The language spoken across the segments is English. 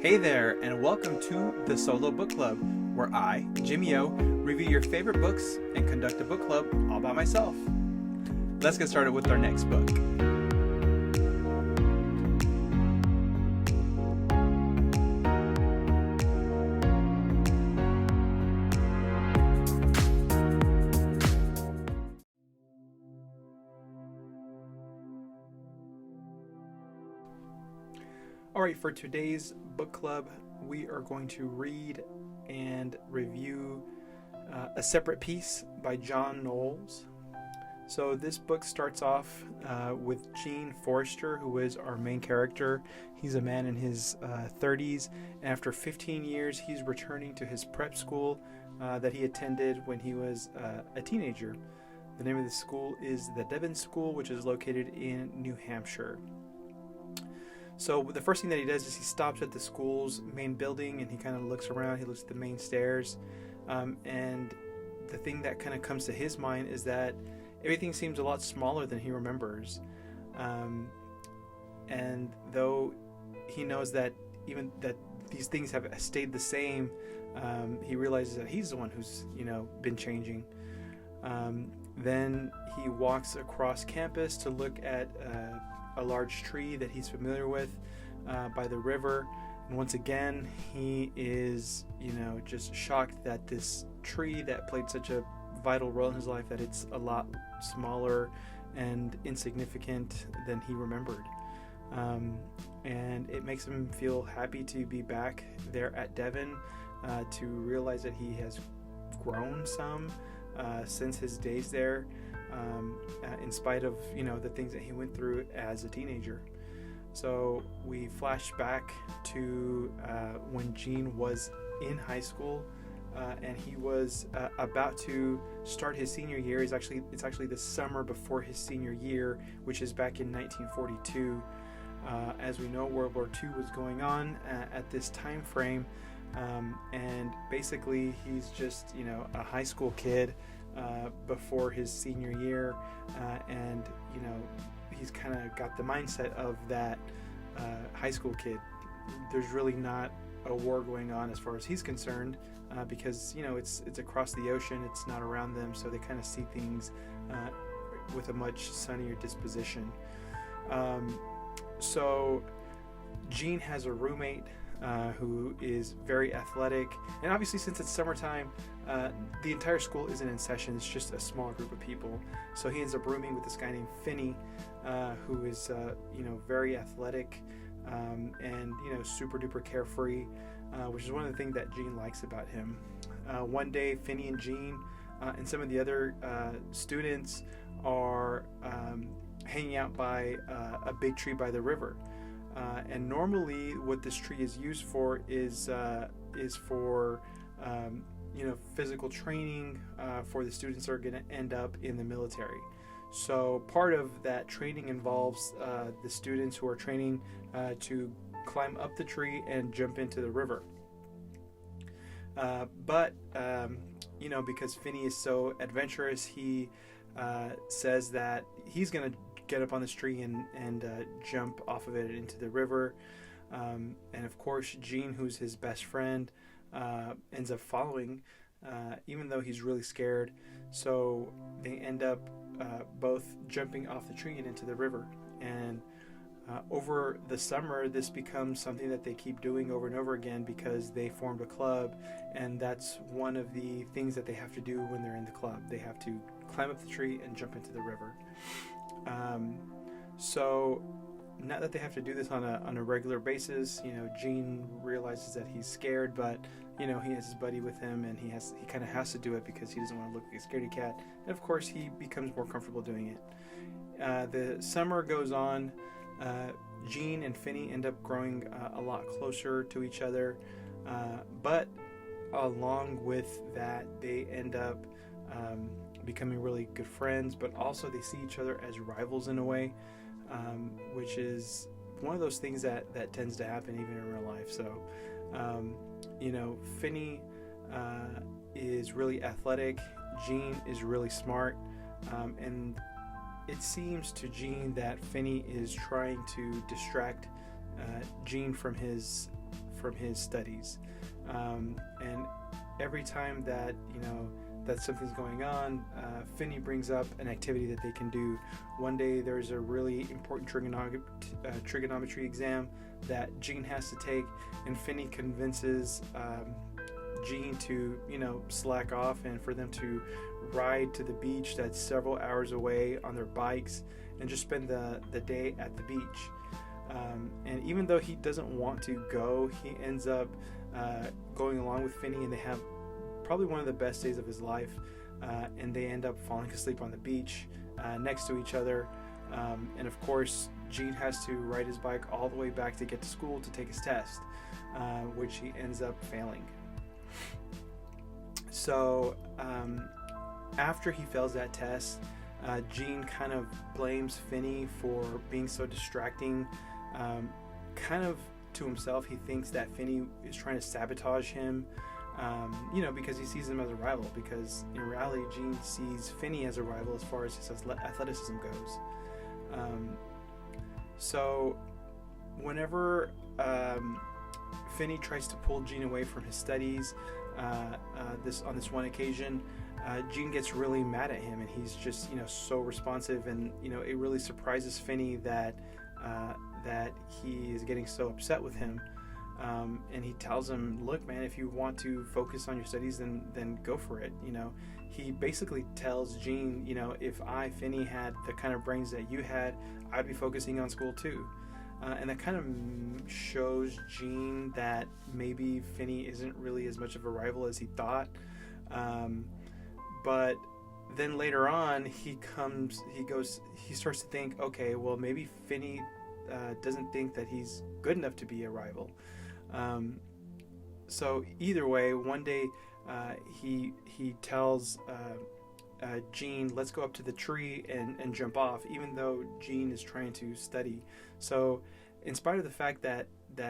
Hey there, and welcome to the Solo Book Club, where I, Jimmy O, review your favorite books and conduct a book club all by myself. Let's get started with our next book. Alright, for today's book club, we are going to read and review a separate piece by John Knowles. So this book starts off with Gene Forrester, who is our main character. He's a man in his 30s, and after 15 years, he's returning to his prep school that he attended when he was a teenager. The name of the school is the Devon School, which is located in New Hampshire. So the first thing that he does is he stops at the school's main building and he kind of looks around. He looks at the main stairs, and the thing that kind of comes to his mind is that everything seems a lot smaller than he remembers. And though he knows that even that these things have stayed the same, he realizes that he's the one who's been changing. Then he walks across campus to look at a large tree that he's familiar with by the river, and once again he is just shocked that this tree that played such a vital role in his life, that it's a lot smaller and insignificant than he remembered, and it makes him feel happy to be back there at Devon, to realize that he has grown some since his days there, in spite of the things that he went through as a teenager. So we flash back to when Gene was in high school, and he was about to start his senior year. It's actually the summer before his senior year, which is back in 1942. As we know, World War II was going on at this time frame, and basically he's just a high school kid before his senior year, and he's kind of got the mindset of that high school kid. There's really not a war going on as far as he's concerned, because it's across the ocean, it's not around them, so they kind of see things with a much sunnier disposition. So Gene has a roommate who is very athletic, and obviously since it's summertime, the entire school isn't in session. It's just a small group of people. So he ends up rooming with this guy named Finney, who is very athletic, and super duper carefree, which is one of the things that Gene likes about him. One day, Finney and Gene and some of the other students are hanging out by a big tree by the river. And normally what this tree is used for is for physical training for the students that are going to end up in the military. So part of that training involves the students who are training to climb up the tree and jump into the river. But because Finney is so adventurous, he says that he's going to get up on this tree and jump off of it into the river, and of course Gene, who's his best friend, ends up following, even though he's really scared. So they end up both jumping off the tree and into the river, and over the summer this becomes something that they keep doing over and over again, because they formed a club, and that's one of the things that they have to do when they're in the club. They have to climb up the tree and jump into the river. So not that they have to do this on a regular basis. Gene realizes that he's scared, but he has his buddy with him, and he kind of has to do it because he doesn't want to look like a scaredy cat. And of course he becomes more comfortable doing it. The summer goes on. Gene and Finney end up growing a lot closer to each other, but along with that they end up becoming really good friends, but also they see each other as rivals in a way, which is one of those things that tends to happen even in real life. So Finney is really athletic, Gene is really smart, and it seems to Gene that Finney is trying to distract Gene from his from his studies. And every time that that something's going on, Finney brings up an activity that they can do. One day there's a really important trigonometry exam that Gene has to take, and Finney convinces Gene to slack off and for them to ride to the beach that's several hours away on their bikes and just spend the day at the beach. And even though he doesn't want to go, he ends up going along with Finney, and they have probably one of the best days of his life, and they end up falling asleep on the beach next to each other. And of course, Gene has to ride his bike all the way back to get to school to take his test, which he ends up failing. So after he fails that test, Gene kind of blames Finney for being so distracting. Kind of to himself, he thinks that Finney is trying to sabotage him, because he sees him as a rival. Because in reality, Gene sees Finney as a rival as far as his athleticism goes. So whenever Finney tries to pull Gene away from his studies, on this one occasion, Gene gets really mad at him, and he's just so responsive, and it really surprises Finney that he is getting so upset with him. And he tells him, look, man, if you want to focus on your studies, then go for it. He basically tells Gene, if I, Finney, had the kind of brains that you had, I'd be focusing on school too. And that kind of shows Gene that maybe Finney isn't really as much of a rival as he thought. But then later on, he starts to think, okay, well, maybe Finney doesn't think that he's good enough to be a rival. So either way, one day he tells Gene, let's go up to the tree and jump off, even though Gene is trying to study. So in spite of the fact that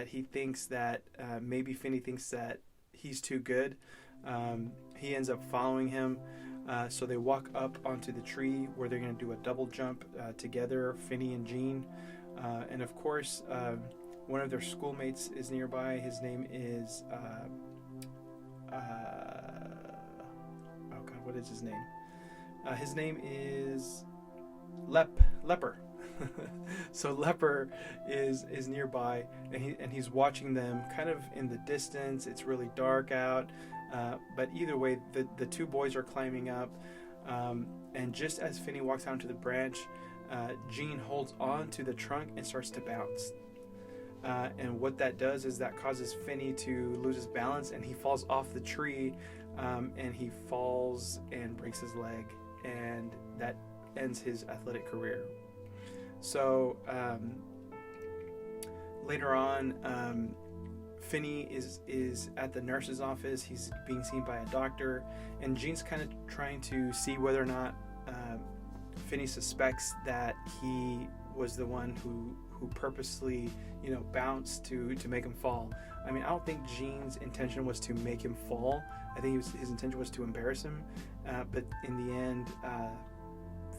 he thinks that maybe Finney thinks that he's too good, he ends up following him. So they walk up onto the tree where they're going to do a double jump together, Finney and Gene. And of course, one of their schoolmates is nearby. His name is what is his name? His name is Leper. So Leper is nearby, and he's watching them kind of in the distance. It's really dark out, but either way, the two boys are climbing up, and just as Finney walks onto the branch, Gene holds on to the trunk and starts to bounce. And what that does is that causes Finney to lose his balance, and he falls off the tree, and he falls and breaks his leg, and that ends his athletic career. So later on, Finney is at the nurse's office. He's being seen by a doctor, and Gene's kind of trying to see whether or not Finney suspects that he was the one who purposely bounced to make him fall. I mean, I don't think Gene's intention was to make him fall. I think his intention was to embarrass him, but in the end,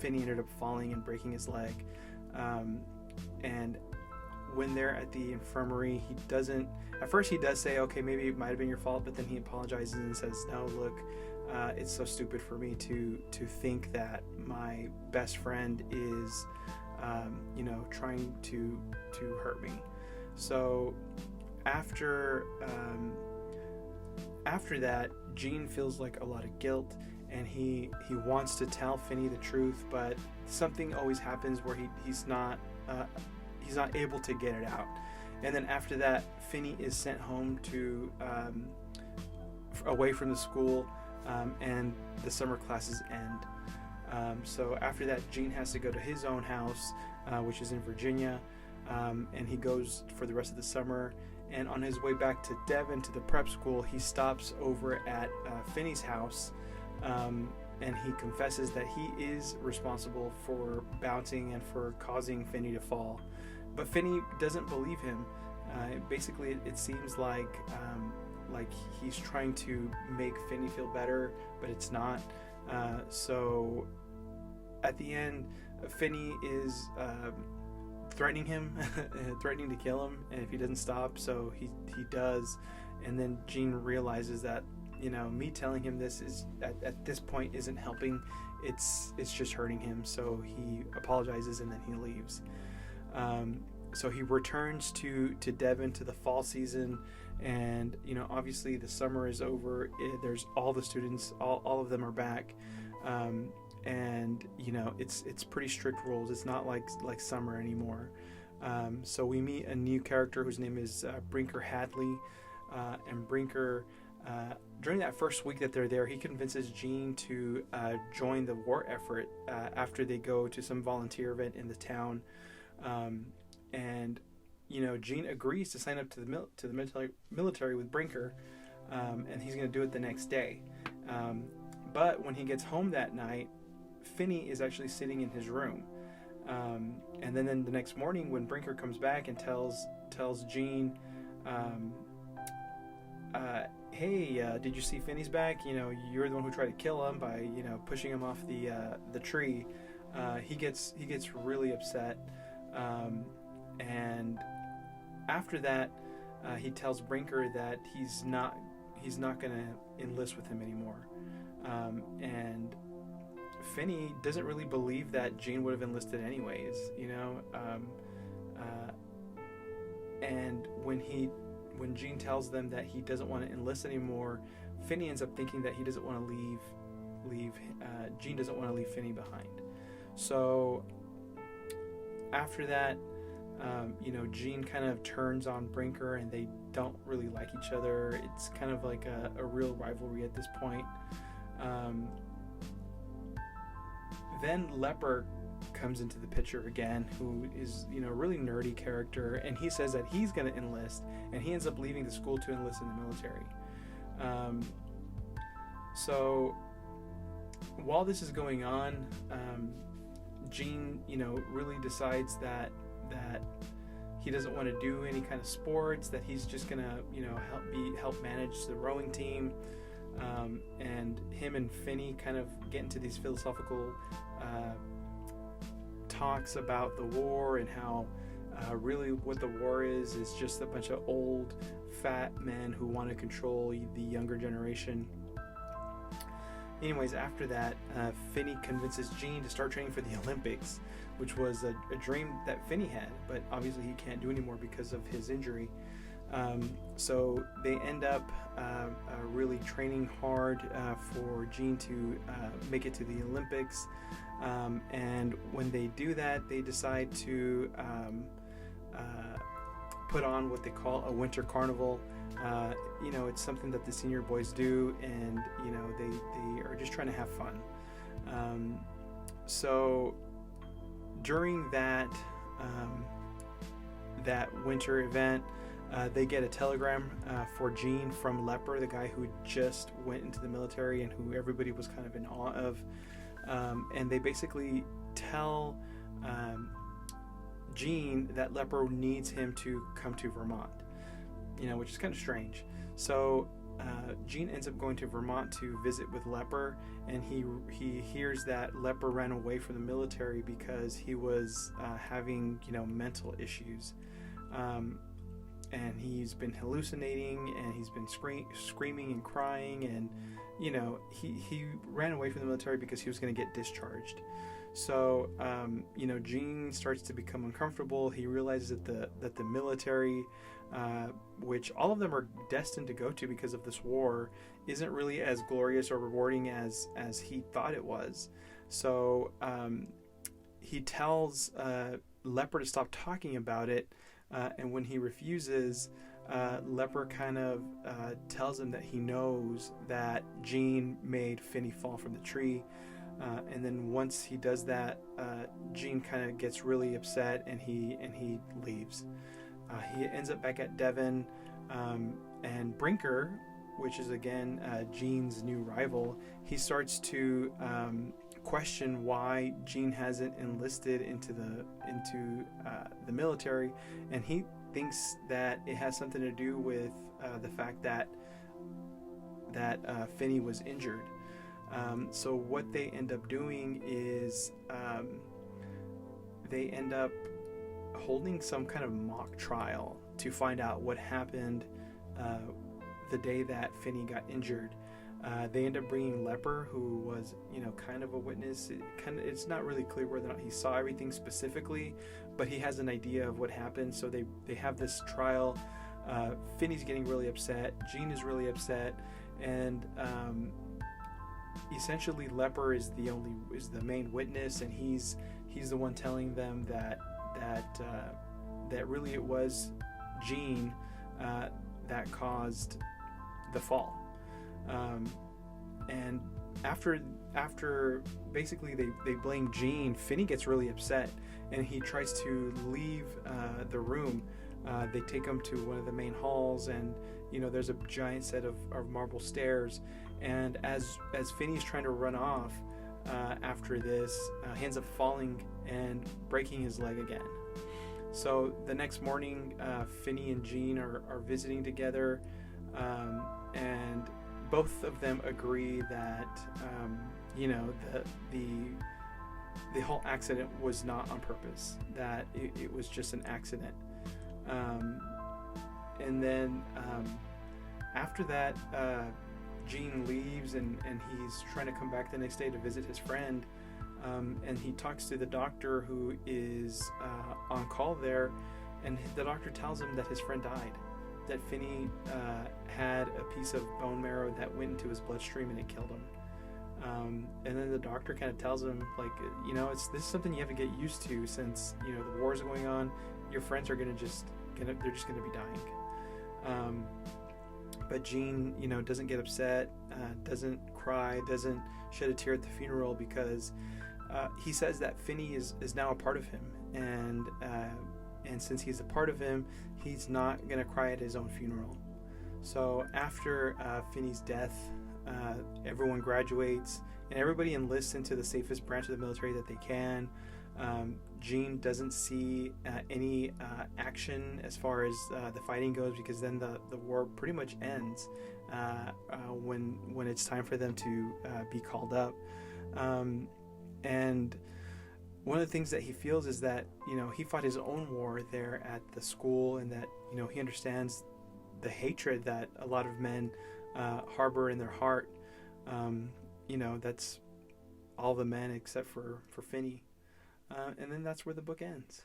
Finney ended up falling and breaking his leg. And when they're at the infirmary, at first he does say, okay, maybe it might have been your fault, but then he apologizes and says, no, look, it's so stupid for me to think that my best friend is trying to hurt me. So after that, Gene feels like a lot of guilt, and he wants to tell Finney the truth, but something always happens where he's not able to get it out. And then after that, Finney is sent home to away from the school, and the summer classes end. So after that, Gene has to go to his own house, which is in Virginia, and he goes for the rest of the summer. And on his way back to Devon to the prep school, he stops over at Finney's house, and he confesses that he is responsible for bouncing and for causing Finney to fall. But Finney doesn't believe him. Basically, it seems like he's trying to make Finney feel better, but it's not. So at the end, Finney is threatening him, threatening to kill him, and if he doesn't stop. So he does, and then Gene realizes that, you know, me telling him this is at this point isn't helping. It's just hurting him. So he apologizes and then he leaves. So he returns to Devon, to the fall season, and, you know, obviously the summer is over. There's all the students, all of them are back, and, you know, it's pretty strict rules. It's not like summer anymore. So we meet a new character whose name is Brinker Hadley, and Brinker, during that first week that they're there, he convinces Gene to join the war effort after they go to some volunteer event in the town. And, you know, Gene agrees to sign up to the military with Brinker, and he's going to do it the next day. But when he gets home that night, Finney is actually sitting in his room. And then the next morning, when Brinker comes back and tells Gene, hey, did you see Finney's back? You know, you're the one who tried to kill him by, you know, pushing him off the tree. He gets really upset. And after that, he tells Brinker that he's not going to enlist with him anymore. And Finney doesn't really believe that Gene would have enlisted anyways, you know. And when Gene tells them that he doesn't want to enlist anymore, Finney ends up thinking that he doesn't want to leave Gene doesn't want to leave Finney behind. So after that, you know, Gene kind of turns on Brinker, and they don't really like each other. It's kind of like a real rivalry at this point. Then Leper comes into the picture again, who is, you know, a really nerdy character, and he says that he's going to enlist, and he ends up leaving the school to enlist in the military. So while this is going on, Gene, you know, really decides that he doesn't want to do any kind of sports, that he's just gonna, you know, help manage the rowing team, and him and Finney kind of get into these philosophical talks about the war, and how really what the war is just a bunch of old fat men who want to control the younger generation. Anyways, after that, Finney convinces Gene to start training for the Olympics, which was a dream that Finney had, but obviously he can't do anymore because of his injury. So they end up really training hard for Gene to make it to the Olympics. And when they do that, they decide to put on what they call a winter carnival. You know, it's something that the senior boys do, and, you know, they are just trying to have fun. So during that winter event, they get a telegram for Gene from Leper, the guy who just went into the military and who everybody was kind of in awe of. And they basically tell Gene that Leper needs him to come to Vermont, you know, which is kind of strange. So Gene ends up going to Vermont to visit with Leper, and he hears that Leper ran away from the military because he was having, you know, mental issues, and he's been hallucinating, and he's been screaming and crying, and, you know, he ran away from the military because he was going to get discharged. So, you know, Gene starts to become uncomfortable. He realizes that the military, which all of them are destined to go to because of this war, isn't really as glorious or rewarding as he thought it was. So he tells Leper to stop talking about it, and when he refuses, Leper kind of tells him that he knows that Gene made Finney fall from the tree. And then once he does that, Gene kind of gets really upset, and he leaves. He ends up back at Devon, and Brinker, which is again Gene's new rival, he starts to question why Gene hasn't enlisted into the military, and he thinks that it has something to do with the fact that Finney was injured. So what they end up doing is they end up holding some kind of mock trial to find out what happened the day that Finney got injured. They end up bringing Leper, who was, kind of a witness. It's not really clear whether or not he saw everything specifically, but he has an idea of what happened. So they have this trial. Finney's getting really upset. Jean is really upset, and essentially Leper is the main witness, and he's the one telling them that really it was Jean that caused the fall. And after basically they blame Jean, Finney gets really upset and he tries to leave the room. They take him to one of the main halls, and there's a giant set of marble stairs, and as Finney's trying to run off after this, he ends up falling and breaking his leg again. So the next morning, Finney and Jean are visiting together, and both of them agree that the whole accident was not on purpose, that it was just an accident. And then after that, Jean leaves, and he's trying to come back the next day to visit his friend, and he talks to the doctor who is on call there, and the doctor tells him that his friend died, that Finney had a piece of bone marrow that went into his bloodstream and it killed him. And then the doctor kind of tells him, like, this is something you have to get used to, since the wars are going on. Your friends are they're just gonna be dying. But Jean, doesn't get upset, doesn't cry, doesn't shed a tear at the funeral, because he says that Finney is now a part of him, and since he's a part of him, he's not gonna cry at his own funeral. So after Finney's death, everyone graduates and everybody enlists into the safest branch of the military that they can. Jean doesn't see any action as far as the fighting goes, because then the war pretty much ends when it's time for them to be called up. And one of the things that he feels is that he fought his own war there at the school, and that he understands the hatred that a lot of men harbor in their heart. That's all the men except for Finney. And then that's where the book ends.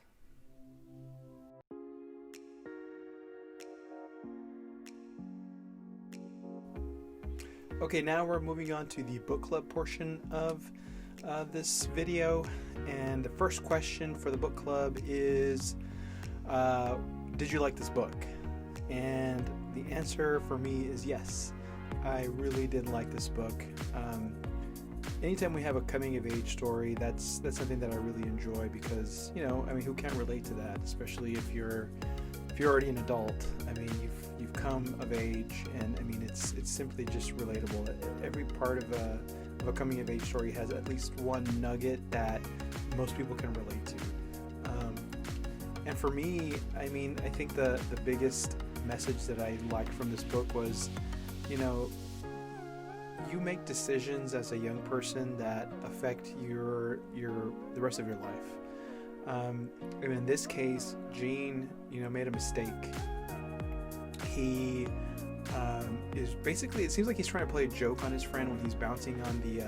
Okay, now we're moving on to the book club portion of this video. And the first question for the book club is, did you like this book? And the answer for me is yes. I really did like this book. Anytime we have a coming of age story, that's something that I really enjoy, because who can't relate to that, especially if you're already an adult. You've come of age, and it's simply just relatable. Every part of a coming of age story has at least one nugget that most people can relate to. And for me, I think the biggest message that I liked from this book was, you make decisions as a young person that affect the rest of your life. In this case, Jean, made a mistake. He is basically, it seems like he's trying to play a joke on his friend when he's bouncing on the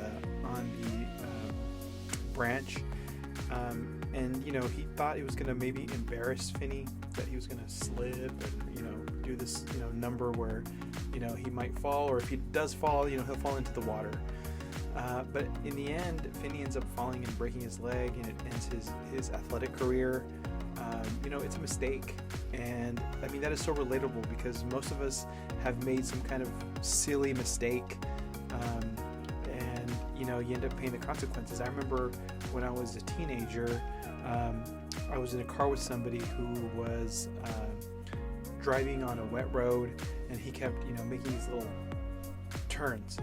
branch. And he thought it was gonna maybe embarrass Finney, that he was gonna slip and do this number where he might fall, or if he does fall, he'll fall into the water. But in the end, Finney ends up falling and breaking his leg, and it ends his athletic career. It's a mistake, and that is so relatable, because most of us have made some kind of silly mistake, and you end up paying the consequences. I remember when I was a teenager, I was in a car with somebody who was driving on a wet road, and he kept making these little turns,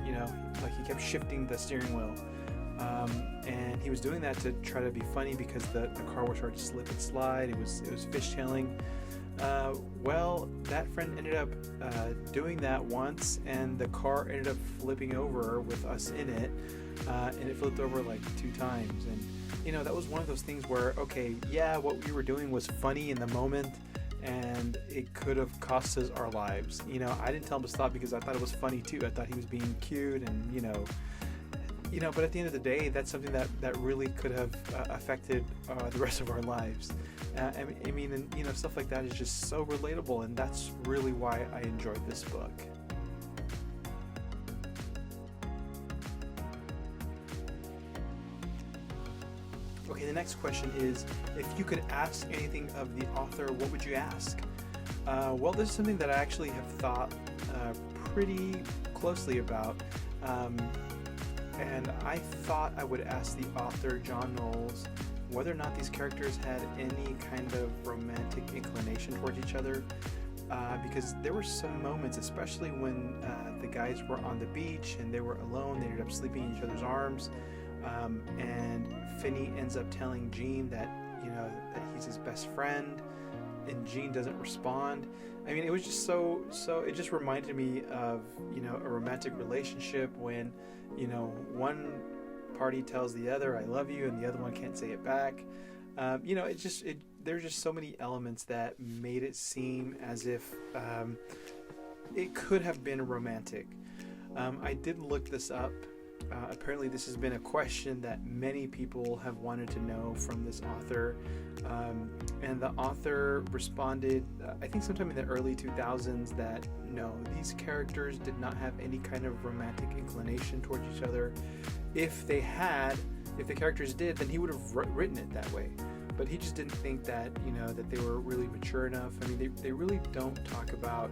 like he kept shifting the steering wheel, and he was doing that to try to be funny, because the car was starting to slip and slide. It was fishtailing. Well, that friend ended up doing that once, and the car ended up flipping over with us in it, and it flipped over like 2 times. And that was one of those things where, okay, yeah, what we were doing was funny in the moment, and it could have cost us our lives. I didn't tell him to stop because I thought it was funny too. I thought he was being cute, and but at the end of the day, that's something that really could have affected the rest of our lives. And stuff like that is just so relatable, and that's really why I enjoyed this book. Okay, the next question is, if you could ask anything of the author, what would you ask? Well, this is something that I actually have thought pretty closely about. And I thought I would ask the author, John Knowles, whether or not these characters had any kind of romantic inclination towards each other. Because there were some moments, especially when the guys were on the beach and they were alone, they ended up sleeping in each other's arms. And Finney ends up telling Jean that he's his best friend, and Jean doesn't respond. It was just so it just reminded me of a romantic relationship when one party tells the other I love you and the other one can't say it back. There's just so many elements that made it seem as if it could have been romantic. I did look this up. Apparently this has been a question that many people have wanted to know from this author, and the author responded, I think sometime in the early 2000s, that no, these characters did not have any kind of romantic inclination towards each other. If the characters did, then he would have written it that way. But he just didn't think that that they were really mature enough. They really don't talk about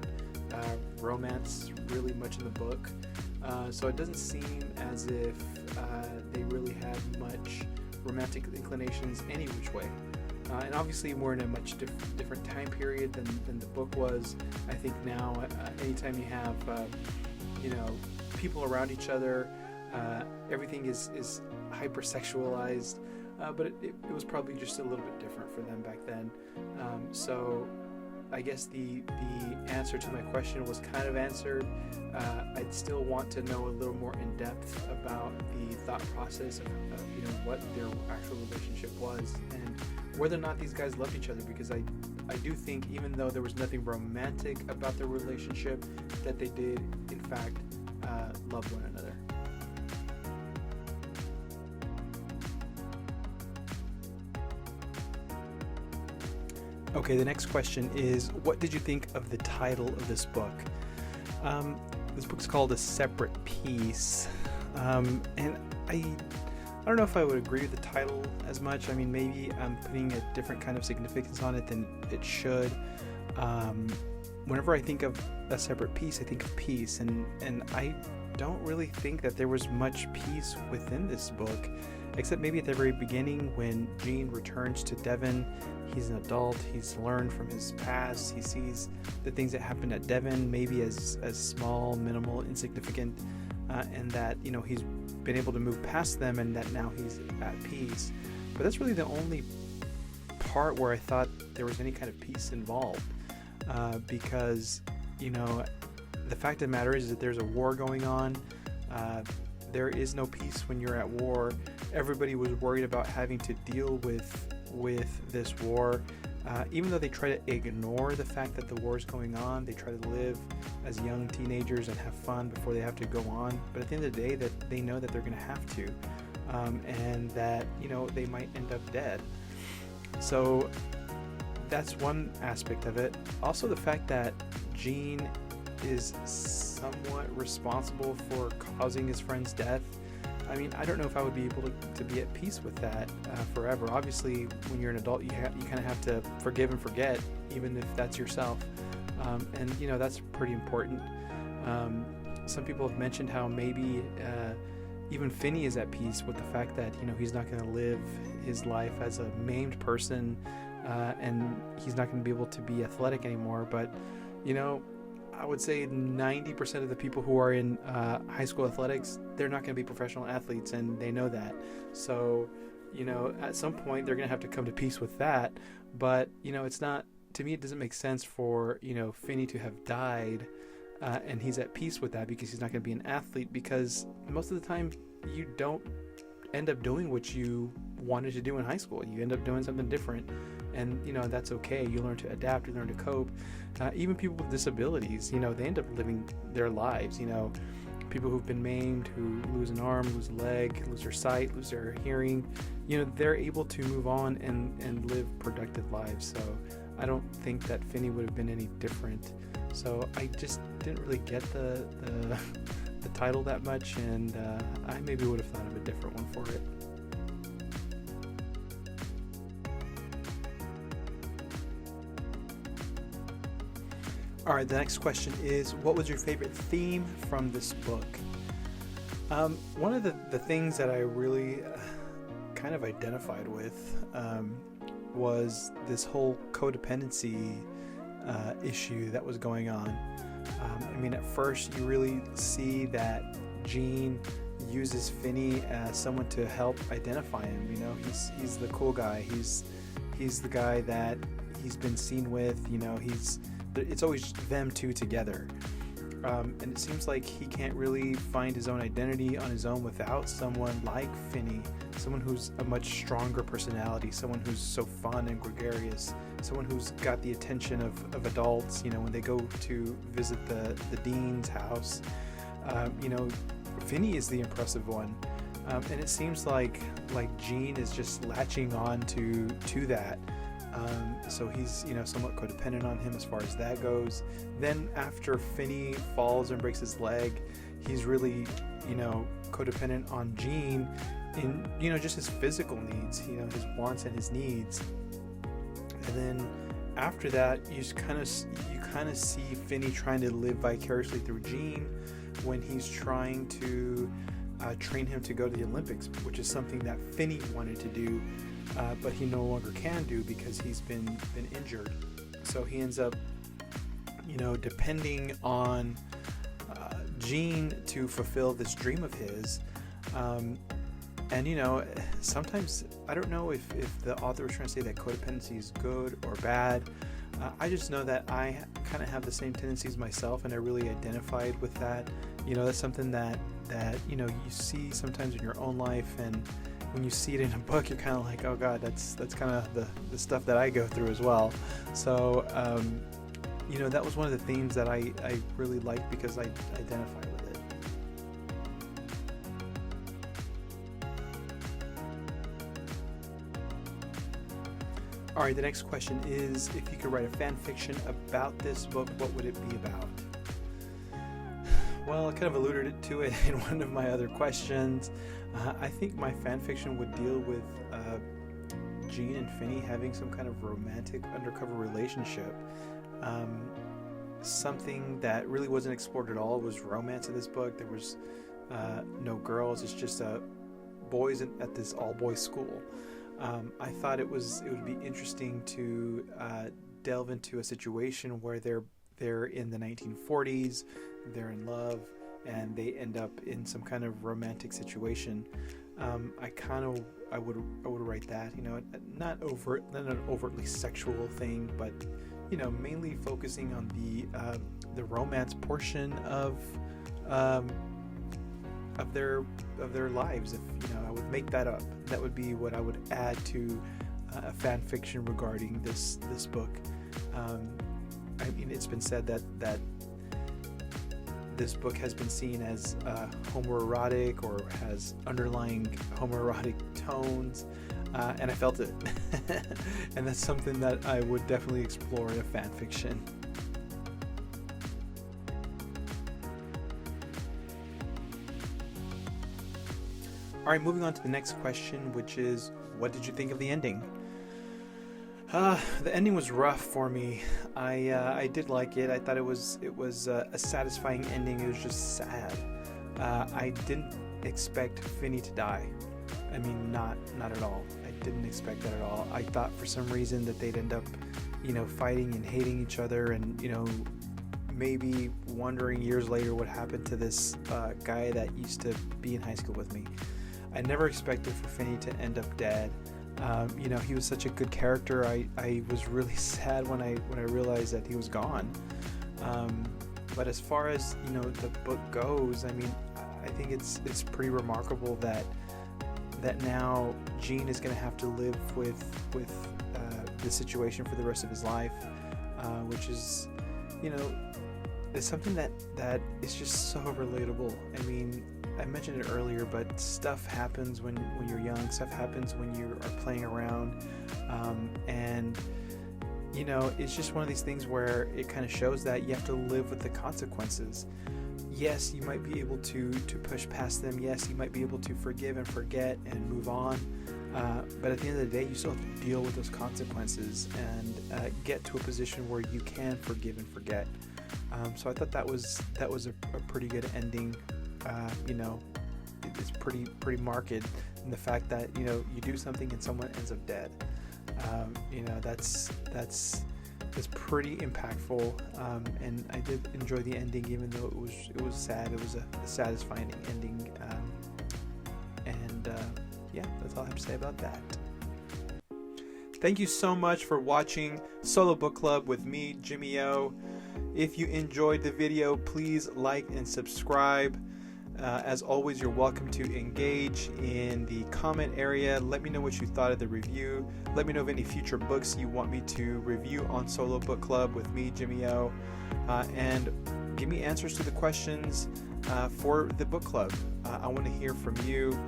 romance really much in the book. So it doesn't seem as if they really had much romantic inclinations any which way. And obviously we're in a much different time period than the book was. I think now anytime you have people around each other, everything is hypersexualized. But it was probably just a little bit different for them back then. So I guess the answer to my question was kind of answered. I'd still want to know a little more in depth about the thought process of what their actual relationship was and whether or not these guys loved each other, because I do think, even though there was nothing romantic about their relationship, that they did in fact love one another. Okay, the next question is, what did you think of the title of this book? This book's called A Separate Piece, and I don't know if I would agree with the title as much. Maybe I'm putting a different kind of significance on it than it should. Whenever I think of a separate piece, I think of peace, and I don't really think that there was much peace within this book, except maybe at the very beginning when Jean returns to Devon. He's an adult, he's learned from his past, he sees the things that happened at Devon maybe as small, minimal, insignificant, and that he's been able to move past them, and that now he's at peace. But that's really the only part where I thought there was any kind of peace involved, because the fact of the matter is that there's a war going on. There is no peace when you're at war. Everybody was worried about having to deal with this war. Even though they try to ignore the fact that the war is going on, they try to live as young teenagers and have fun before they have to go on. But at the end of the day, that they know that they're going to have to, and that they might end up dead. So that's one aspect of it. Also, the fact that Jean is somewhat responsible for causing his friend's death. I don't know if I would be able to be at peace with that forever. Obviously, when you're an adult, you kind of have to forgive and forget, even if that's yourself. And that's pretty important. Some people have mentioned how maybe even Finney is at peace with the fact that he's not going to live his life as a maimed person, and he's not going to be able to be athletic anymore. But I would say 90% of the people who are in high school athletics, they're not going to be professional athletes, and they know that. So, at some point they're going to have to come to peace with that. But, it's not, to me, it doesn't make sense for, Finney to have died, and he's at peace with that because he's not going to be an athlete, because most of the time you don't end up doing what you wanted to do in high school. You end up doing something different, and that's okay. You learn to adapt, you learn to cope. Even people with disabilities, they end up living their lives. People who've been maimed, who lose an arm, lose a leg, lose their sight, lose their hearing, they're able to move on and live productive lives. So I don't think that Finney would have been any different. So I just didn't really get the title that much, and I maybe would have thought of a different one for it. All right, the next question is, what was your favorite theme from this book? One of the things that I really kind of identified with was this whole codependency issue that was going on. At first you really see that Gene uses Finney as someone to help identify him. He's the cool guy. He's the guy that he's been seen with. It's always them two together. And it seems like he can't really find his own identity on his own without someone like Finney, someone who's a much stronger personality, someone who's so fun and gregarious, someone who's got the attention of adults, when they go to visit the dean's house. Finney is the impressive one. And it seems like Gene is just latching on to that. So he's, somewhat codependent on him as far as that goes. Then after Finney falls and breaks his leg, he's really, codependent on Gene in, just his physical needs, his wants and his needs. And then after that, you kind of see Finney trying to live vicariously through Gene when he's trying to train him to go to the Olympics, which is something that Finney wanted to do. But he no longer can do because he's been injured. So he ends up, depending on Gene to fulfill this dream of his. And sometimes I don't know if the author was trying to say that codependency is good or bad. I just know that I kind of have the same tendencies myself, and I really identified with that. That's something that you see sometimes in your own life, and when you see it in a book, you're kind of like, oh God, that's kind of the stuff that I go through as well. So, that was one of the themes that I really liked because I identified with it. All right, the next question is, if you could write a fan fiction about this book, what would it be about? Well, I kind of alluded to it in one of my other questions. I think my fan fiction would deal with Gene and Finney having some kind of romantic undercover relationship. Something that really wasn't explored at all was romance in this book. There was no girls. It's just boys at this all-boys school. I thought it would be interesting to delve into a situation where they're in the 1940s, they're in love, and they end up in some kind of romantic situation. I would write that, not an overtly sexual thing, but mainly focusing on the romance portion of their lives. If I would make that up, that would be what I would add to a fan fiction regarding this book. It's been said that this book has been seen as homoerotic or has underlying homoerotic tones, and I felt it. And that's something that I would definitely explore in a fan fiction. All right, moving on to the next question, which is, what did you think of the ending? The ending was rough for me. I did like it. I thought it was a satisfying ending. It was just sad. I didn't expect Finney to die. Not at all. I didn't expect that at all. I thought for some reason that they'd end up, fighting and hating each other, and maybe wondering years later what happened to this guy that used to be in high school with me. I never expected for Finney to end up dead. He was such a good character. I was really sad when I realized that he was gone. But as far as the book goes, I think it's pretty remarkable that that now Gene is going to have to live with the situation for the rest of his life, which is, it's something that is just so relatable. I mean, I mentioned it earlier, but stuff happens when you're young. Stuff happens when you are playing around, and it's just one of these things where it kind of shows that you have to live with the consequences. Yes, you might be able to push past them. Yes, you might be able to forgive and forget and move on. But at the end of the day, you still have to deal with those consequences and get to a position where you can forgive and forget. So I thought that was a pretty good ending. It's pretty marked in the fact that you do something and someone ends up dead. That's pretty impactful, and I did enjoy the ending, even though it was sad. It was a satisfying ending, that's all I have to say about that. Thank you so much for watching Solo Book Club with me, Jimmy O. If you enjoyed the video, please like and subscribe. As always, you're welcome to engage in the comment area. Let me know what you thought of the review. Let me know of any future books you want me to review on Solo Book Club with me, Jimmy O. And give me answers to the questions for the book club. I want to hear from you.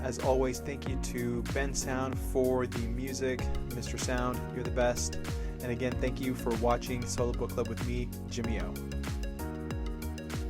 As always, thank you to Ben Sound for the music. Mr. Sound, you're the best. And again, thank you for watching Solo Book Club with me, Jimmy O.